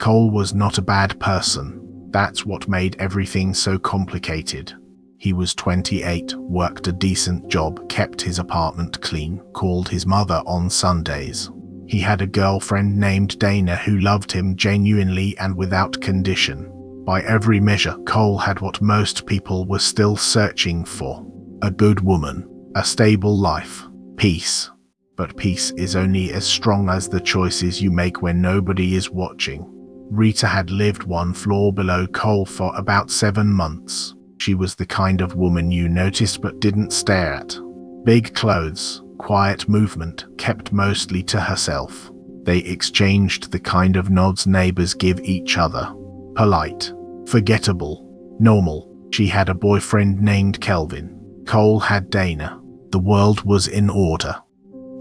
Cole was not a bad person. That's what made everything so complicated. He was 28, worked a decent job, kept his apartment clean, called his mother on Sundays. He had a girlfriend named Dana who loved him genuinely and without condition. By every measure, Cole had what most people were still searching for. A good woman, a stable life, peace. But peace is only as strong as the choices you make when nobody is watching. Rita had lived one floor below Cole for about 7 months. She was the kind of woman you noticed but didn't stare at. Big clothes, quiet movement, kept mostly to herself. They exchanged the kind of nods neighbors give each other. Polite, forgettable, normal. She had a boyfriend named Kelvin. Cole had Dana. The world was in order.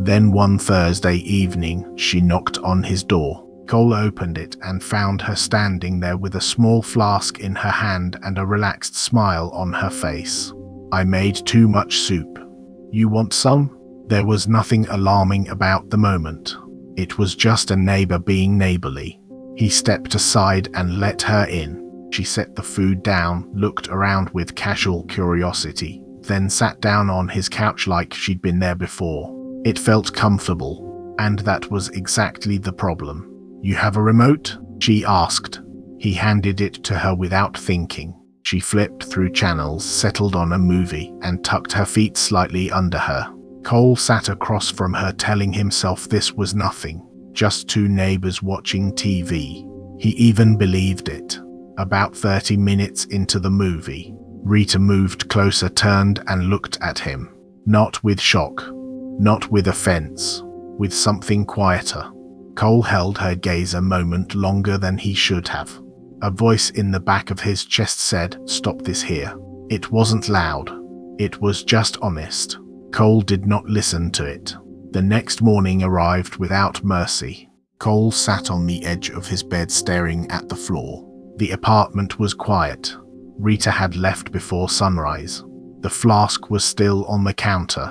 Then one Thursday evening, she knocked on his door. Cole opened it and found her standing there with a small flask in her hand and a relaxed smile on her face. "I made too much soup. You want some?" There was nothing alarming about the moment. It was just a neighbor being neighborly. He stepped aside and let her in. She set the food down, looked around with casual curiosity, then sat down on his couch like she'd been there before. It felt comfortable, and that was exactly the problem. "You have a remote?" she asked. He handed it to her without thinking. She flipped through channels, settled on a movie, and tucked her feet slightly under her. Cole sat across from her, telling himself this was nothing, just two neighbors watching TV. He even believed it. About 30 minutes into the movie, Rita moved closer, turned and looked at him. Not with shock, not with offense, with something quieter. Cole held her gaze a moment longer than he should have. A voice in the back of his chest said, "Stop this here." It wasn't loud. It was just honest. Cole did not listen to it. The next morning arrived without mercy. Cole sat on the edge of his bed staring at the floor. The apartment was quiet. Rita had left before sunrise. The flask was still on the counter.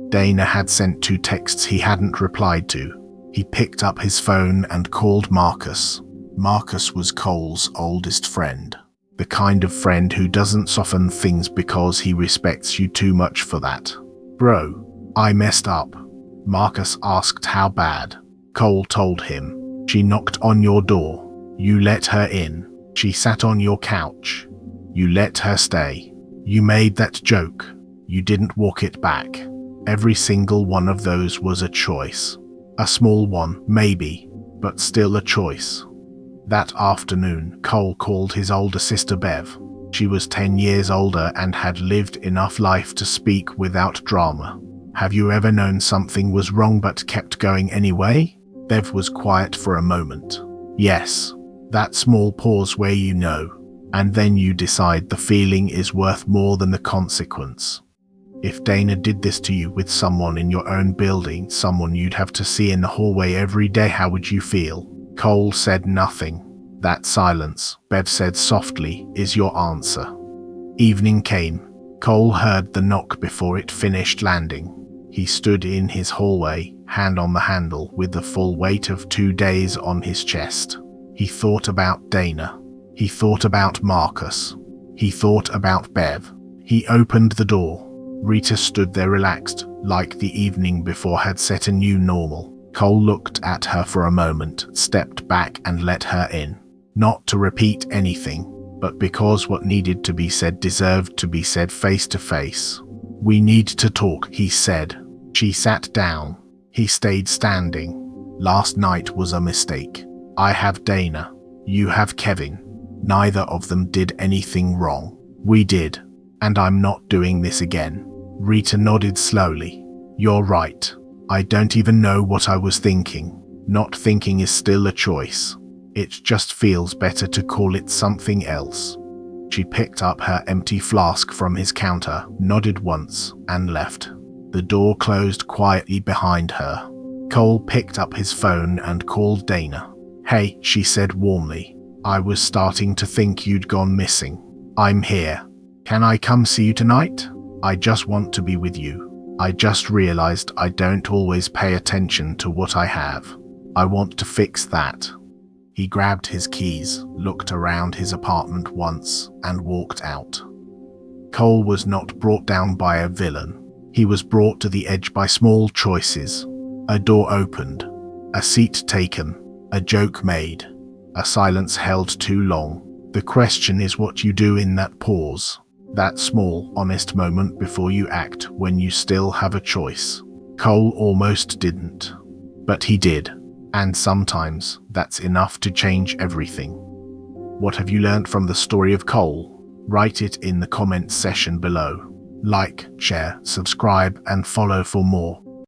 Dana had sent 2 texts he hadn't replied to. He picked up his phone and called Marcus. Marcus was Cole's oldest friend. The kind of friend who doesn't soften things because he respects you too much for that. "Bro, I messed up." Marcus asked how bad. Cole told him. "She knocked on your door. You let her in. She sat on your couch. You let her stay. You made that joke. You didn't walk it back. Every single one of those was a choice. A small one, maybe, but still a choice." That afternoon, Cole called his older sister Bev. She was 10 years older and had lived enough life to speak without drama. "Have you ever known something was wrong but kept going anyway?" Bev was quiet for a moment. "Yes. That small pause where you know, and then you decide the feeling is worth more than the consequence. If Dana did this to you with someone in your own building, someone you'd have to see in the hallway every day, how would you feel?" Cole said nothing. That silence, Bev said softly, is your answer. Evening came. Cole heard the knock before it finished landing. He stood in his hallway, hand on the handle, with the full weight of 2 days on his chest. He thought about Dana. He thought about Marcus. He thought about Bev. He opened the door. Rita stood there relaxed, like the evening before had set a new normal. Cole looked at her for a moment, stepped back and let her in. Not to repeat anything, but because what needed to be said deserved to be said face to face. "We need to talk," he said. She sat down. He stayed standing. "Last night was a mistake. I have Dana. You have Kevin. Neither of them did anything wrong. We did. And I'm not doing this again." Rita nodded slowly. "You're right. I don't even know what I was thinking. Not thinking is still a choice. It just feels better to call it something else." She picked up her empty flask from his counter, nodded once, and left. The door closed quietly behind her. Cole picked up his phone and called Dana. "Hey," she said warmly. "I was starting to think you'd gone missing. I'm here. Can I come see you tonight? I just want to be with you. I just realized I don't always pay attention to what I have. I want to fix that." He grabbed his keys, looked around his apartment once, and walked out. Cole was not brought down by a villain. He was brought to the edge by small choices. A door opened, a seat taken, a joke made, a silence held too long. The question is what you do in that pause, that small, honest moment before you act when you still have a choice. Cole almost didn't, but he did, and sometimes that's enough to change everything. What have you learned from the story of Cole? Write it in the comments section below. Like, share, subscribe, and follow for more.